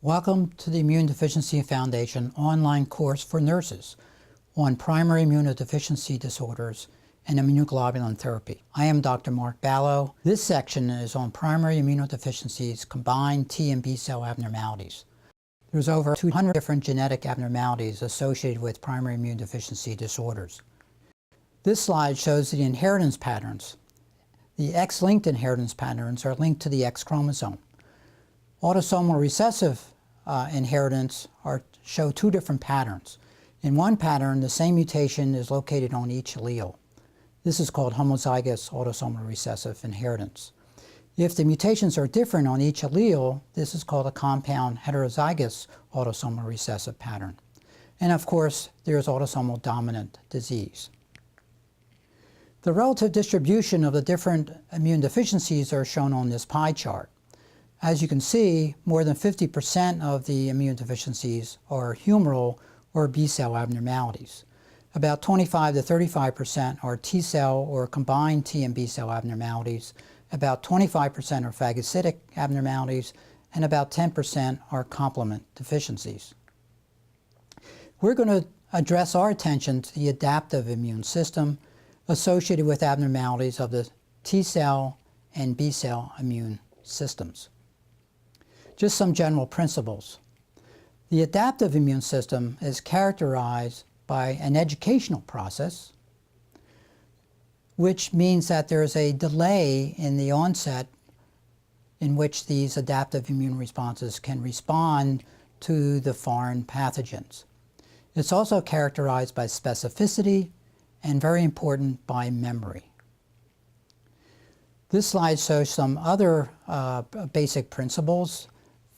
Welcome to the Immunodeficiency Foundation online course for nurses on primary immunodeficiency disorders and immunoglobulin therapy. I am Dr. Mark Ballow. This section is on primary immunodeficiencies, combined T and B cell abnormalities. There's over 200 different genetic abnormalities associated with primary immunodeficiency disorders. This slide shows the inheritance patterns. The X-linked inheritance patterns are linked to the X chromosome. Autosomal recessive inheritance show two different patterns. In one pattern, the same mutation is located on each allele. This is called homozygous autosomal recessive inheritance. If the mutations are different on each allele, this is called a compound heterozygous autosomal recessive pattern. And of course, there's autosomal dominant disease. The relative distribution of the different immune deficiencies are shown on this pie chart. As you can see, more than 50% of the immune deficiencies are humoral or B cell abnormalities. About 25 to 35% are T cell or combined T and B cell abnormalities. About 25% are phagocytic abnormalities, and about 10% are complement deficiencies. We're going to address our attention to the adaptive immune system associated with abnormalities of the T cell and B cell immune systems. Just some general principles. The adaptive immune system is characterized by an educational process, which means that there is a delay in the onset in which these adaptive immune responses can respond to the foreign pathogens. It's also characterized by specificity and, very important, by memory. This slide shows some other basic principles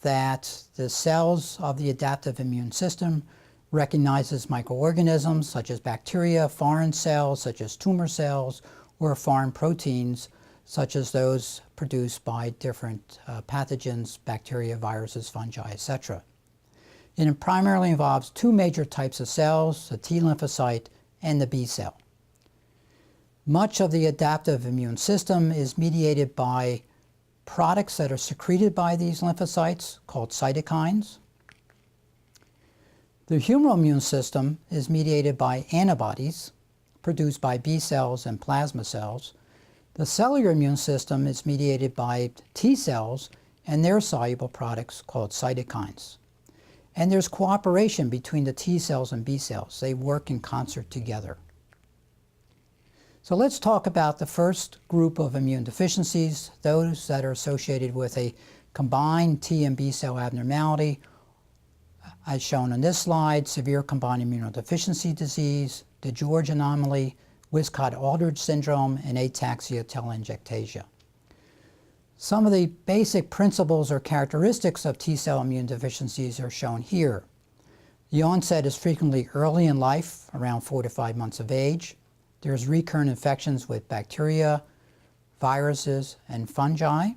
that the cells of the adaptive immune system recognizes microorganisms such as bacteria, foreign cells such as tumor cells, or foreign proteins such as those produced by different pathogens, bacteria, viruses, fungi, etc. It primarily involves two major types of cells, the T lymphocyte and the B cell. Much of the adaptive immune system is mediated by products that are secreted by these lymphocytes called cytokines. The humoral immune system is mediated by antibodies produced by B cells and plasma cells. The cellular immune system is mediated by T cells and their soluble products called cytokines. And there's cooperation between the T cells and B cells. They work in concert together. So let's talk about the first group of immune deficiencies, those that are associated with a combined T and B cell abnormality, as shown on this slide: severe combined immunodeficiency disease, DiGeorge Anomaly, Wiskott-Aldrich syndrome, and Ataxia Telangiectasia. Some of the basic principles or characteristics of T cell immune deficiencies are shown here. The onset is frequently early in life, around 4 to 5 months of age. There's recurrent infections with bacteria, viruses, and fungi.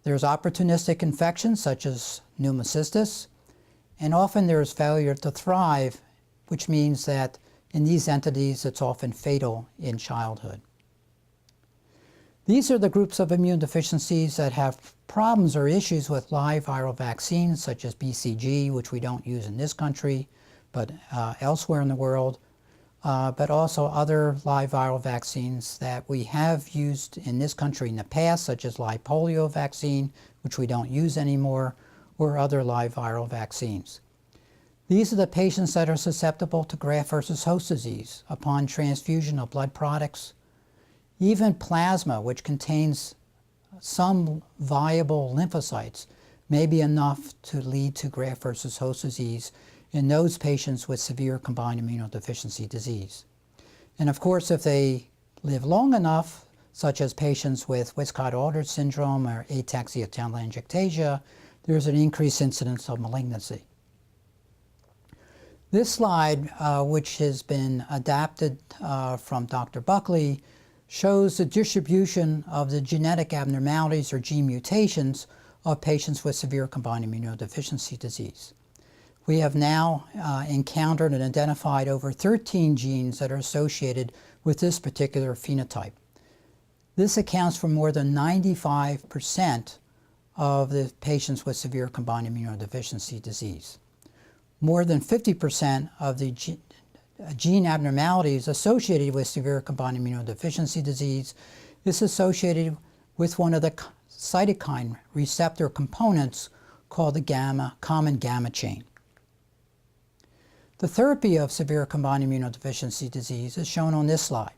There's opportunistic infections such as pneumocystis, and often there's failure to thrive, which means that in these entities it's often fatal in childhood. These are the groups of immune deficiencies that have problems or issues with live viral vaccines such as BCG, which we don't use in this country, but elsewhere in the world. But also other live viral vaccines that we have used in this country in the past, such as live polio vaccine, which we don't use anymore, or other live viral vaccines. These are the patients that are susceptible to graft versus host disease upon transfusion of blood products. Even plasma, which contains some viable lymphocytes, may be enough to lead to graft versus host disease in those patients with severe combined immunodeficiency disease. And of course, if they live long enough, such as patients with Wiskott-Aldrich syndrome or Ataxia Telangiectasia, there's an increased incidence of malignancy. This slide, which has been adapted from Dr. Buckley, shows the distribution of the genetic abnormalities or gene mutations of patients with severe combined immunodeficiency disease. We have now encountered and identified over 13 genes that are associated with this particular phenotype. This accounts for more than 95% of the patients with severe combined immunodeficiency disease. More than 50% of the gene abnormalities associated with severe combined immunodeficiency disease is associated with one of the cytokine receptor components called the common gamma chain. The therapy of severe combined immunodeficiency disease is shown on this slide.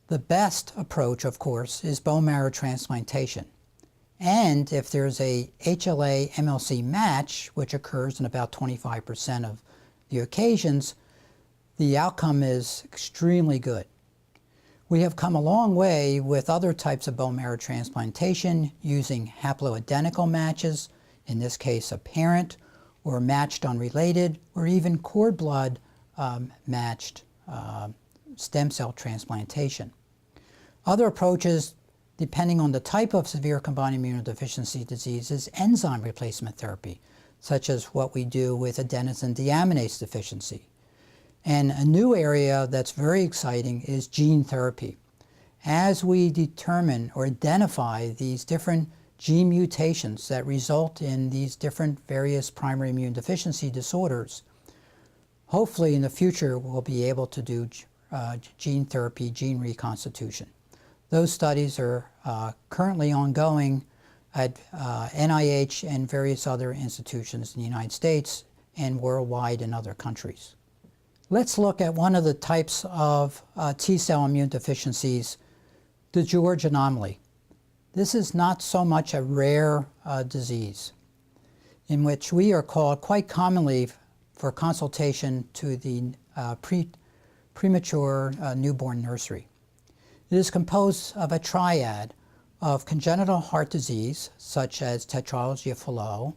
The best approach, of course, is bone marrow transplantation. And if there's a HLA-MLC match, which occurs in about 25% of the occasions, the outcome is extremely good. We have come a long way with other types of bone marrow transplantation using haploidentical matches, in this case a parent, or matched unrelated, or even cord blood matched stem cell transplantation. Other approaches, depending on the type of severe combined immunodeficiency disease, is enzyme replacement therapy, such as what we do with adenosine deaminase deficiency. And a new area that's very exciting is gene therapy. As we determine or identify these different gene mutations that result in these different various primary immune deficiency disorders, hopefully in the future we'll be able to do gene therapy, gene reconstitution. Those studies are currently ongoing at NIH and various other institutions in the United States and worldwide in other countries. Let's look at one of the types of T-cell immune deficiencies, the DiGeorge Anomaly. This is not so much a rare disease in which we are called quite commonly for consultation to the premature newborn nursery. It is composed of a triad of congenital heart disease, such as tetralogy of Fallot,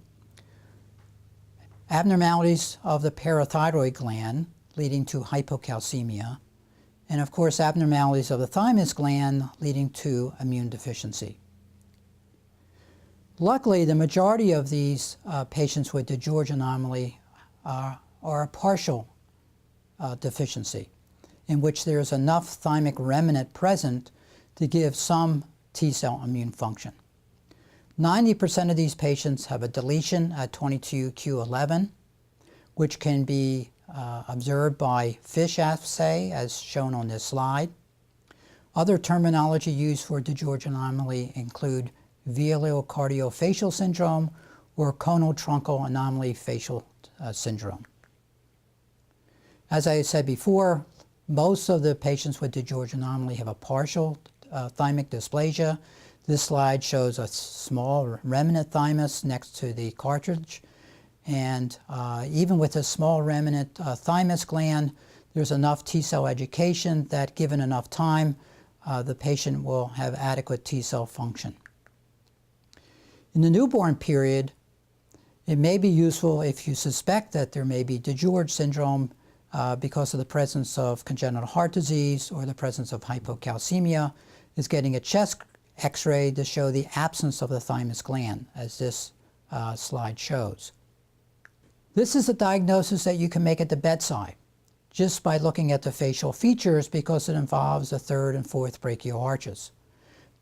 abnormalities of the parathyroid gland leading to hypocalcemia, and of course abnormalities of the thymus gland leading to immune deficiency. Luckily, the majority of these patients with DiGeorge Anomaly are a partial deficiency, in which there is enough thymic remnant present to give some T-cell immune function. 90% of these patients have a deletion at 22q11, which can be observed by FISH assay, as shown on this slide. Other terminology used for DiGeorge Anomaly include veolocardiofacial syndrome or conal truncal anomaly facial syndrome. As I said before, most of the patients with DiGeorge Anomaly have a partial thymic dysplasia. This slide shows a small remnant thymus next to the cartilage. And even with a small remnant thymus gland, there's enough T-cell education that given enough time, the patient will have adequate T-cell function. In the newborn period, it may be useful if you suspect that there may be DiGeorge syndrome because of the presence of congenital heart disease or the presence of hypocalcemia, is getting a chest X-ray to show the absence of the thymus gland, as this slide shows. This is a diagnosis that you can make at the bedside just by looking at the facial features because it involves the third and fourth brachial arches.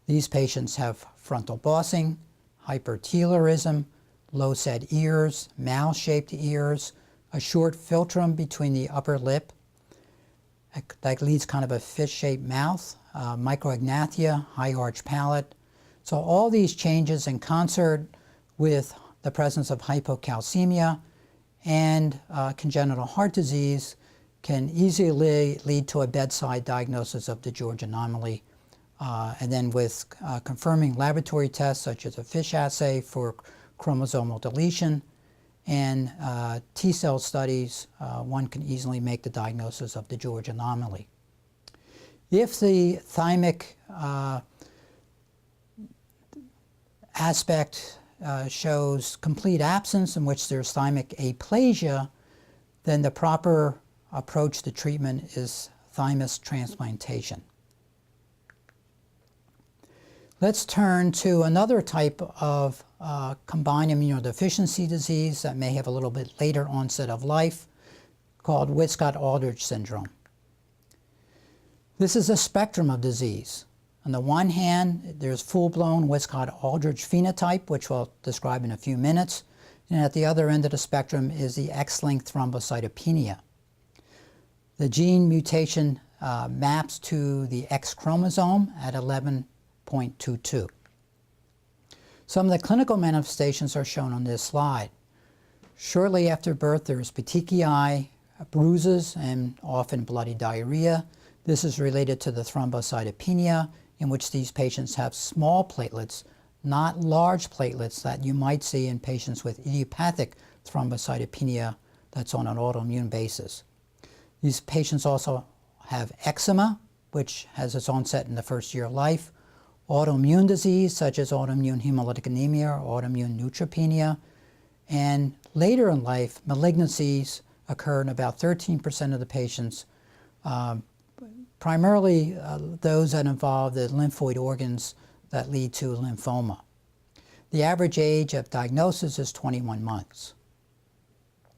These patients have frontal bossing, hypertelorism, low-set ears, mouth-shaped ears, a short philtrum between the upper lip that leads kind of a fish-shaped mouth, microagnathia, high arch palate. So all these changes in concert with the presence of hypocalcemia and congenital heart disease can easily lead to a bedside diagnosis of DiGeorge Anomaly. And then with confirming laboratory tests such as a FISH assay for chromosomal deletion and T-cell studies, one can easily make the diagnosis of DiGeorge Anomaly. If the thymic aspect shows complete absence in which there's thymic aplasia, then the proper approach to treatment is thymus transplantation. Let's turn to another type of combined immunodeficiency disease that may have a little bit later onset of life, called Wiskott-Aldrich syndrome. This is a spectrum of disease. On the one hand, there's full-blown Wiskott-Aldrich phenotype, which we'll describe in a few minutes. And at the other end of the spectrum is the X-linked thrombocytopenia. The gene mutation maps to the X chromosome at 11.22. Some of the clinical manifestations are shown on this slide. Shortly after birth, there's petechiae, bruises, and often bloody diarrhea. This is related to the thrombocytopenia, in which these patients have small platelets, not large platelets that you might see in patients with idiopathic thrombocytopenia that's on an autoimmune basis. These patients also have eczema, which has its onset in the first year of life, autoimmune disease such as autoimmune hemolytic anemia or autoimmune neutropenia, and later in life, malignancies occur in about 13% of the patients, primarily those that involve the lymphoid organs that lead to lymphoma. The average age of diagnosis is 21 months.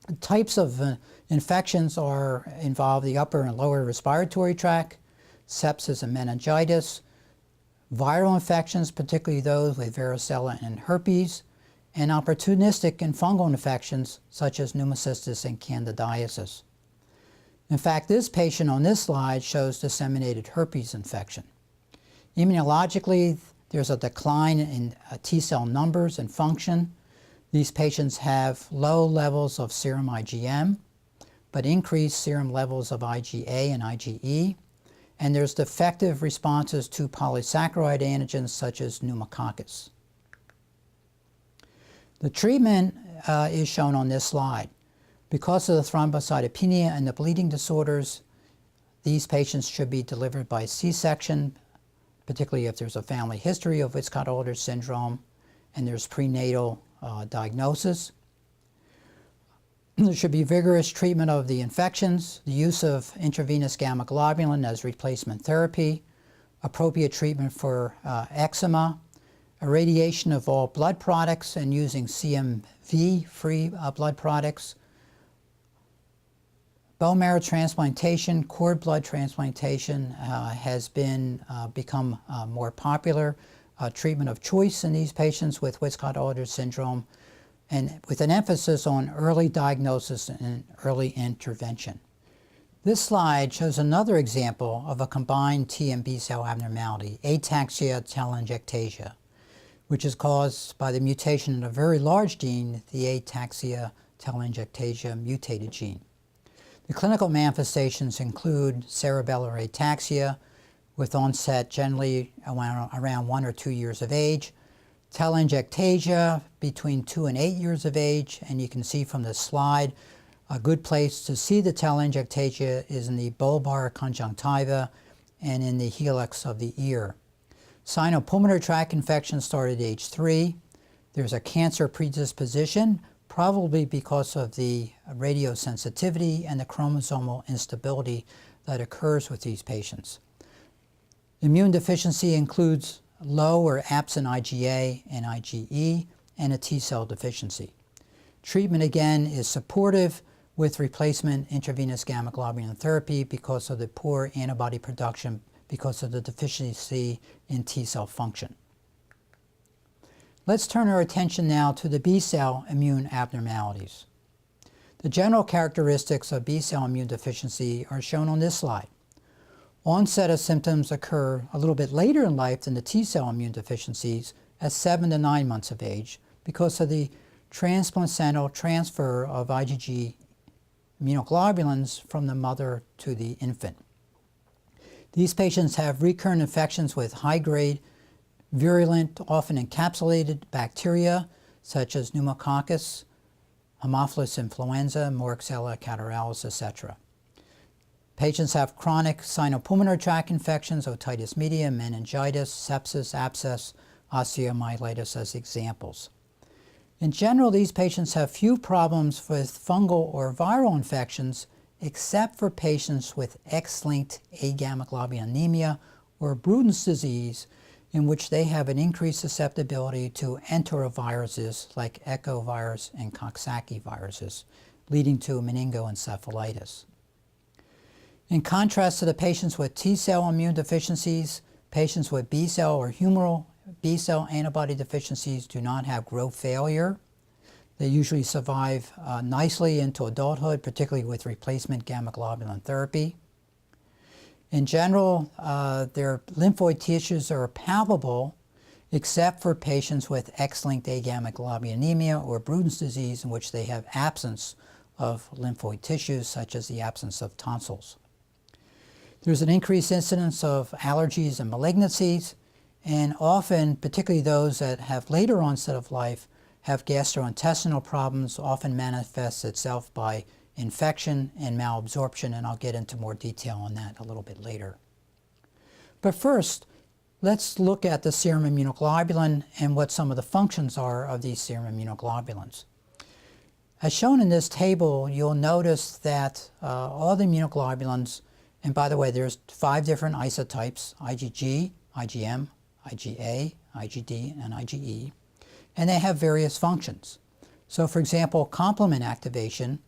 The types of infections involve the upper and lower respiratory tract, sepsis and meningitis, viral infections, particularly those with varicella and herpes, and opportunistic and fungal infections such as pneumocystis and candidiasis. In fact, this patient on this slide shows disseminated herpes infection. Immunologically, there's a decline in T-cell numbers and function. These patients have low levels of serum IgM, but increased serum levels of IgA and IgE, and there's defective responses to polysaccharide antigens such as pneumococcus. The treatment is shown on this slide. Because of the thrombocytopenia and the bleeding disorders, these patients should be delivered by C-section, particularly if there's a family history of Wiskott-Aldrich syndrome and there's prenatal diagnosis. There should be vigorous treatment of the infections, the use of intravenous gamma globulin as replacement therapy, appropriate treatment for eczema, irradiation of all blood products and using CMV-free blood products, bone marrow transplantation, cord blood transplantation has become more popular treatment of choice in these patients with Wiskott-Aldrich syndrome, and with an emphasis on early diagnosis and early intervention. This slide shows another example of a combined T and B cell abnormality, Ataxia Telangiectasia, which is caused by the mutation in a very large gene, the Ataxia Telangiectasia mutated gene. The clinical manifestations include cerebellar ataxia with onset generally around 1 or 2 years of age, telangiectasia between 2 and 8 years of age, and you can see from this slide a good place to see the telangiectasia is in the bulbar conjunctiva and in the helix of the ear. Sinopulmonary tract infection started at age 3. There's a cancer predisposition, probably because of the radiosensitivity and the chromosomal instability that occurs with these patients. Immune deficiency includes low or absent IgA and IgE and a T-cell deficiency. Treatment again is supportive with replacement intravenous gamma globulin therapy because of the poor antibody production because of the deficiency in T-cell function. Let's turn our attention now to the B-cell immune abnormalities. The general characteristics of B-cell immune deficiency are shown on this slide. Onset of symptoms occur a little bit later in life than the T-cell immune deficiencies at 7 to 9 months of age because of the transplacental transfer of IgG immunoglobulins from the mother to the infant. These patients have recurrent infections with high-grade, virulent, often encapsulated bacteria such as pneumococcus, Haemophilus influenza, Morsani, catarrhalis, etc. Patients have chronic sinopulmonary tract infections, otitis media, meningitis, sepsis, abscess, osteomyelitis as examples. In general, these patients have few problems with fungal or viral infections except for patients with X-linked Agammaglobulinemia or Bruton's disease, in which they have an increased susceptibility to enteroviruses like echovirus and Coxsackie viruses, leading to meningoencephalitis. In contrast to the patients with T-cell immune deficiencies, Patients with B-cell or humoral B-cell antibody deficiencies do not have growth failure. They usually survive nicely into adulthood, particularly with replacement gamma globulin therapy. In general, their lymphoid tissues are palpable except for patients with X-linked Agammaglobulinemia or Bruton's disease, in which they have absence of lymphoid tissues, such as the absence of tonsils. There's an increased incidence of allergies and malignancies, and often, particularly those that have later onset of life, have gastrointestinal problems, often manifests itself by infection and malabsorption, and I'll get into more detail on that a little bit later. But first, let's look at the serum immunoglobulin and what some of the functions are of these serum immunoglobulins. As shown in this table, you'll notice that all the immunoglobulins, and by the way, there's 5 different isotypes: IgG, IgM, IgA, IgD, and IgE, and they have various functions. So for example, complement activation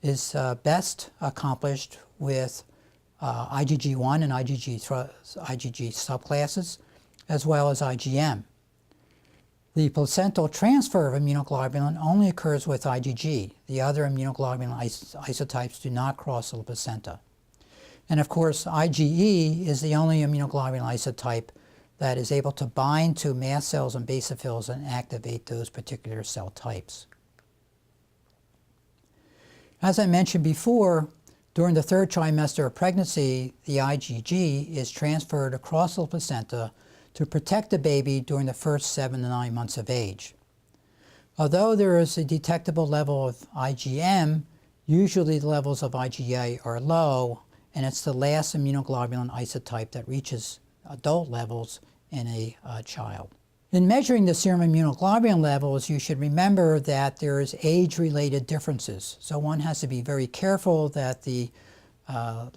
is best accomplished with IgG1 and IgG subclasses, as well as IgM. The placental transfer of immunoglobulin only occurs with IgG. The other immunoglobulin isotypes do not cross the placenta. And of course, IgE is the only immunoglobulin isotype that is able to bind to mast cells and basophils and activate those particular cell types. As I mentioned before, during the 3rd trimester of pregnancy, the IgG is transferred across the placenta to protect the baby during the first 7 to 9 months of age. Although there is a detectable level of IgM, usually the levels of IgA are low, and it's the last immunoglobulin isotype that reaches adult levels in a child. In measuring the serum immunoglobulin levels, you should remember that there is age-related differences. So one has to be very careful that the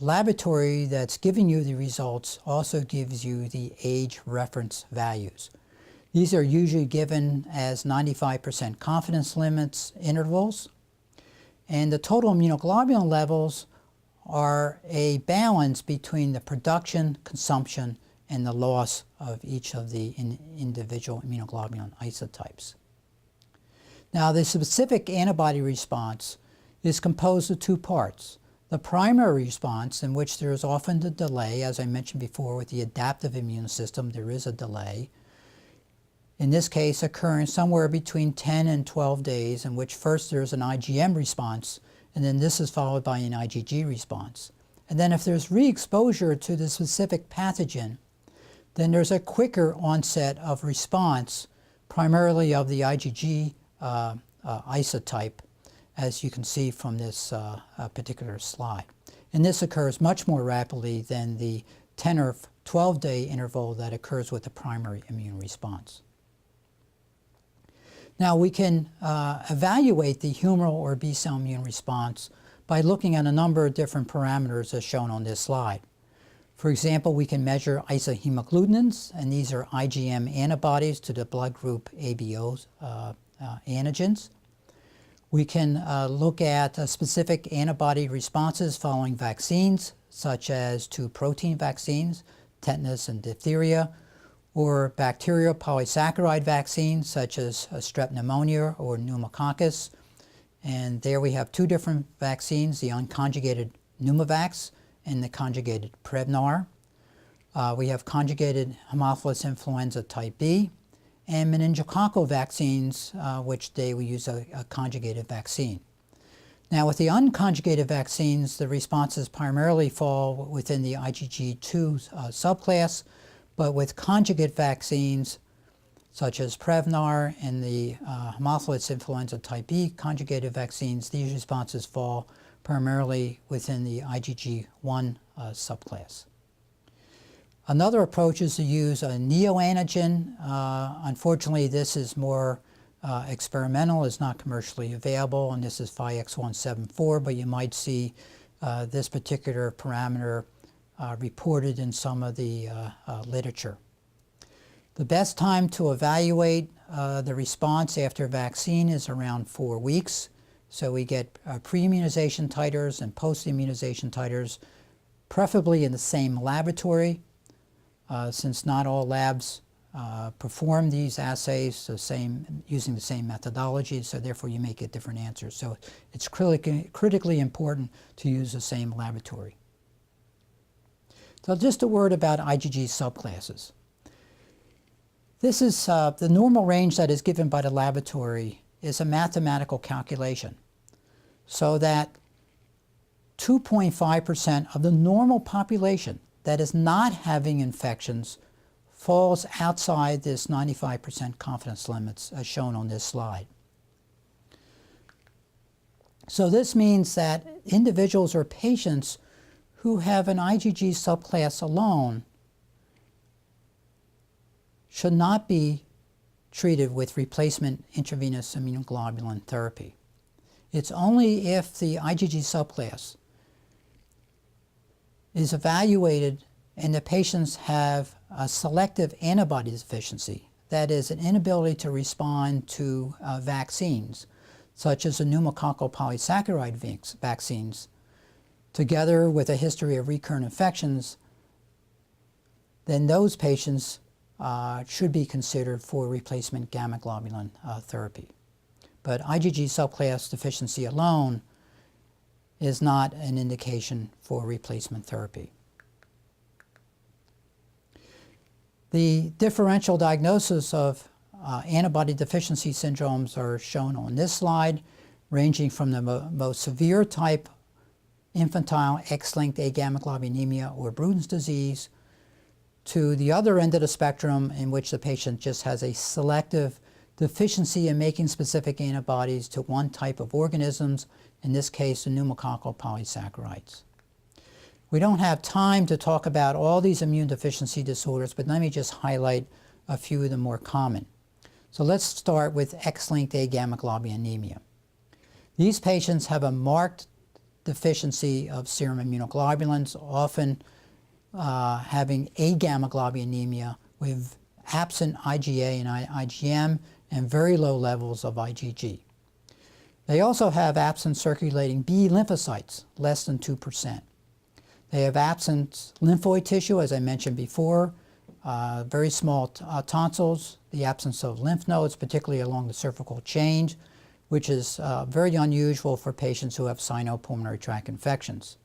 laboratory that's giving you the results also gives you the age reference values. These are usually given as 95% confidence limits intervals. And the total immunoglobulin levels are a balance between the production, consumption, and the loss of each of the individual immunoglobulin isotypes. Now, the specific antibody response is composed of 2 parts. The primary response, in which there is often a delay, as I mentioned before with the adaptive immune system, there is a delay. In this case, occurring somewhere between 10 and 12 days, in which first there's an IgM response, and then this is followed by an IgG response. And then if there's re-exposure to the specific pathogen, then there's a quicker onset of response, primarily of the IgG isotype, as you can see from this particular slide. And this occurs much more rapidly than the 10 or 12-day interval that occurs with the primary immune response. Now, we can evaluate the humoral or B-cell immune response by looking at a number of different parameters as shown on this slide. For example, we can measure isohemagglutinin, and these are IgM antibodies to the blood group ABO antigens. We can look at specific antibody responses following vaccines, such as to protein vaccines, tetanus and diphtheria, or bacterial polysaccharide vaccines, such as strep pneumonia or pneumococcus. And there we have 2 different vaccines, the unconjugated Pneumovax and the conjugated Prevnar. We have conjugated Haemophilus influenza type B and meningococcal vaccines, which we use a conjugated vaccine. Now, with the unconjugated vaccines, the responses primarily fall within the IgG2 subclass, but with conjugate vaccines, such as Prevnar and the Haemophilus influenza type B conjugated vaccines, these responses fall primarily within the IgG1 subclass. Another approach is to use a neoantigen. Unfortunately, this is more experimental, is not commercially available, and this is PHYX174, but you might see this particular parameter reported in some of the literature. The best time to evaluate the response after vaccine is around 4 weeks. So we get pre-immunization titers and post-immunization titers, preferably in the same laboratory. since not all labs perform these assays using the same methodology, so therefore you may get different answers. So it's critically important to use the same laboratory. So just a word about IgG subclasses. This is the normal range that is given by the laboratory is a mathematical calculation, so that 2.5% of the normal population that is not having infections falls outside this 95% confidence limits as shown on this slide. So this means that individuals or patients who have an IgG subclass alone should not be treated with replacement intravenous immunoglobulin therapy. It's only if the IgG subclass is evaluated and the patients have a selective antibody deficiency, that is, an inability to respond to vaccines, such as the pneumococcal polysaccharide vaccines, together with a history of recurrent infections, then those patients should be considered for replacement gamma globulin therapy. But IgG subclass deficiency alone is not an indication for replacement therapy. The differential diagnosis of antibody deficiency syndromes are shown on this slide, ranging from the most severe type, infantile X-linked agammaglobulinemia or Bruton's disease, to the other end of the spectrum in which the patient just has a selective deficiency in making specific antibodies to one type of organisms, in this case the pneumococcal polysaccharides. We don't have time to talk about all these immune deficiency disorders, but let me just highlight a few of the more common. So let's start with X-linked agammaglobulinemia. These patients have a marked deficiency of serum immunoglobulins, often having agammaglobulinemia with absent IgA and IgM and very low levels of IgG. They also have absent circulating B lymphocytes, less than 2%. They have absent lymphoid tissue, as I mentioned before, very small tonsils, the absence of lymph nodes, particularly along the cervical chain, which is very unusual for patients who have sinopulmonary tract infections.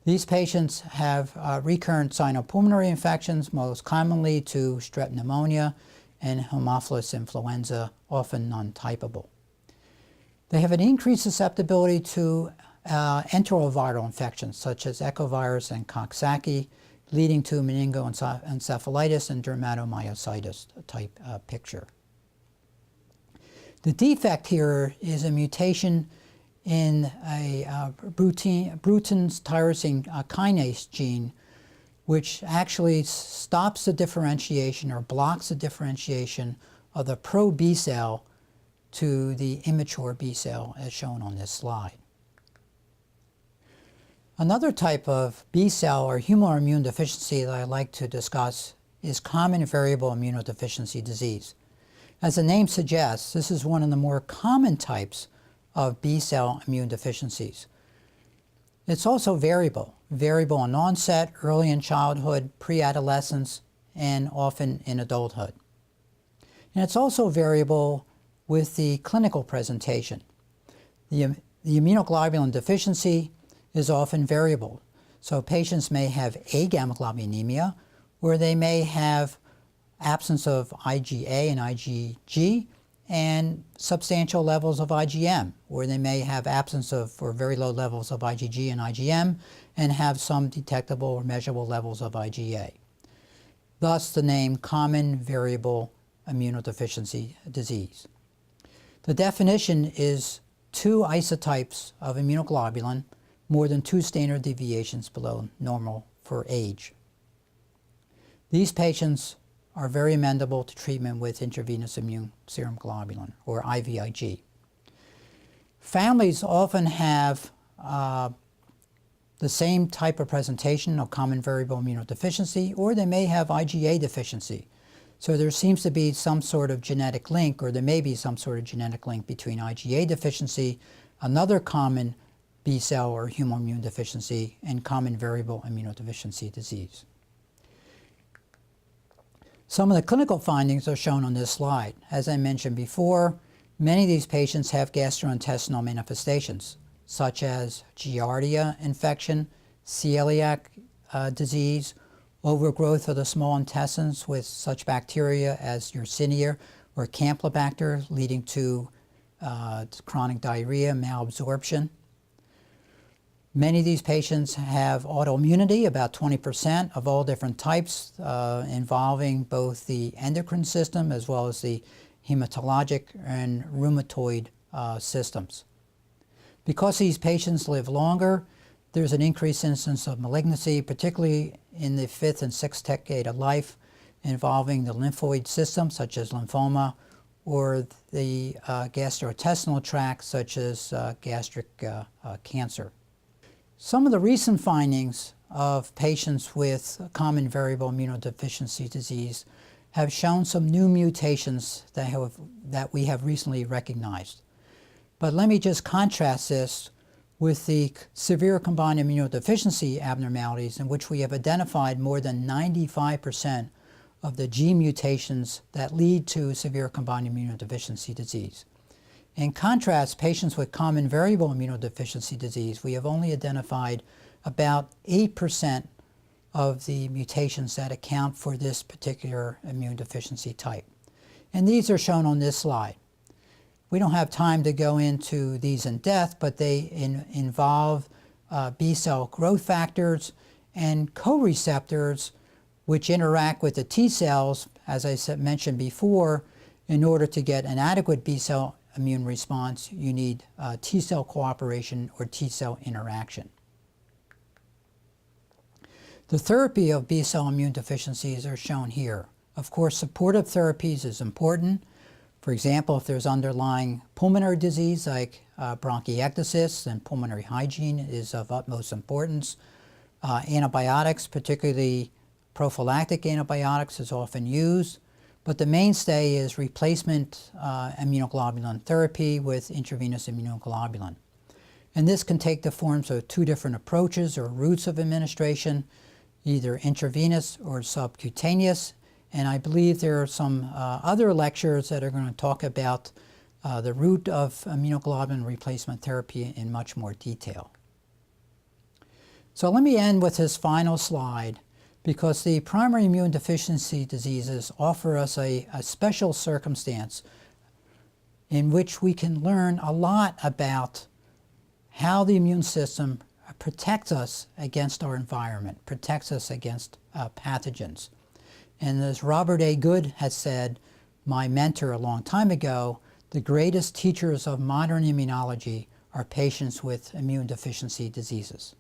These patients have recurrent sinopulmonary infections, most commonly to strep pneumonia and Haemophilus influenza, often non-typable. They have an increased susceptibility to enteroviral infections such as echovirus and Coxsackie, leading to meningoencephalitis and dermatomyositis type picture. The defect here is a mutation in a Bruton's tyrosine kinase gene, which actually stops the differentiation or blocks the differentiation of the pro-B cell to the immature B cell as shown on this slide. Another type of B cell or humoral immune deficiency that I'd like to discuss is common variable immunodeficiency disease. As the name suggests, this is one of the more common types of B cell immune deficiencies. It's also variable in onset, early in childhood, pre-adolescence, and often in adulthood. And it's also variable with the clinical presentation. The immunoglobulin deficiency is often variable. So patients may have agammaglobulinemia, where they may have absence of IgA and IgG and substantial levels of IgM, where they may have absence of or very low levels of IgG and IgM and have some detectable or measurable levels of IgA. Thus the name common variable immunodeficiency disease. The definition is 2 isotypes of immunoglobulin, more than 2 standard deviations below normal for age. These patients are very amenable to treatment with intravenous immune serum globulin, or IVIG. Families often have the same type of presentation of common variable immunodeficiency, or they may have IgA deficiency. So there seems to be some sort of genetic link, or there may be some sort of genetic link between IgA deficiency, another common B cell or humoral immune deficiency, and common variable immunodeficiency disease. Some of the clinical findings are shown on this slide. As I mentioned before, many of these patients have gastrointestinal manifestations, such as Giardia infection, celiac disease, overgrowth of the small intestines with such bacteria as Yersinia or Campylobacter, leading to chronic diarrhea, malabsorption. Many of these patients have autoimmunity, about 20% of all different types, involving both the endocrine system as well as the hematologic and rheumatoid systems. Because these patients live longer, there's an increased incidence of malignancy, particularly in the 5th and 6th decade of life, involving the lymphoid system, such as lymphoma, or the gastrointestinal tract, such as gastric cancer. Some of the recent findings of patients with common variable immunodeficiency disease have shown some new mutations that we have recently recognized. But let me just contrast this with the severe combined immunodeficiency abnormalities, in which we have identified more than 95% of the gene mutations that lead to severe combined immunodeficiency disease. In contrast, patients with common variable immunodeficiency disease, we have only identified about 8% of the mutations that account for this particular immune deficiency type. And these are shown on this slide. We don't have time to go into these in depth, but they involve B-cell growth factors and co-receptors which interact with the T cells, as I mentioned before. In order to get an adequate B-cell immune response, you need T-cell cooperation or T-cell interaction. The therapy of B-cell immune deficiencies are shown here. Of course, supportive therapies is important. For example, if there's underlying pulmonary disease like bronchiectasis, then pulmonary hygiene is of utmost importance. Antibiotics, particularly prophylactic antibiotics, is often used. But the mainstay is replacement immunoglobulin therapy with intravenous immunoglobulin. And this can take the forms of two different approaches or routes of administration, either intravenous or subcutaneous. And I believe there are some other lectures that are going to talk about the route of immunoglobulin replacement therapy in much more detail. So let me end with this final slide, because the primary immune deficiency diseases offer us a special circumstance in which we can learn a lot about how the immune system protects us against our environment, protects us against pathogens. And as Robert A. Good has said, my mentor a long time ago, the greatest teachers of modern immunology are patients with immune deficiency diseases.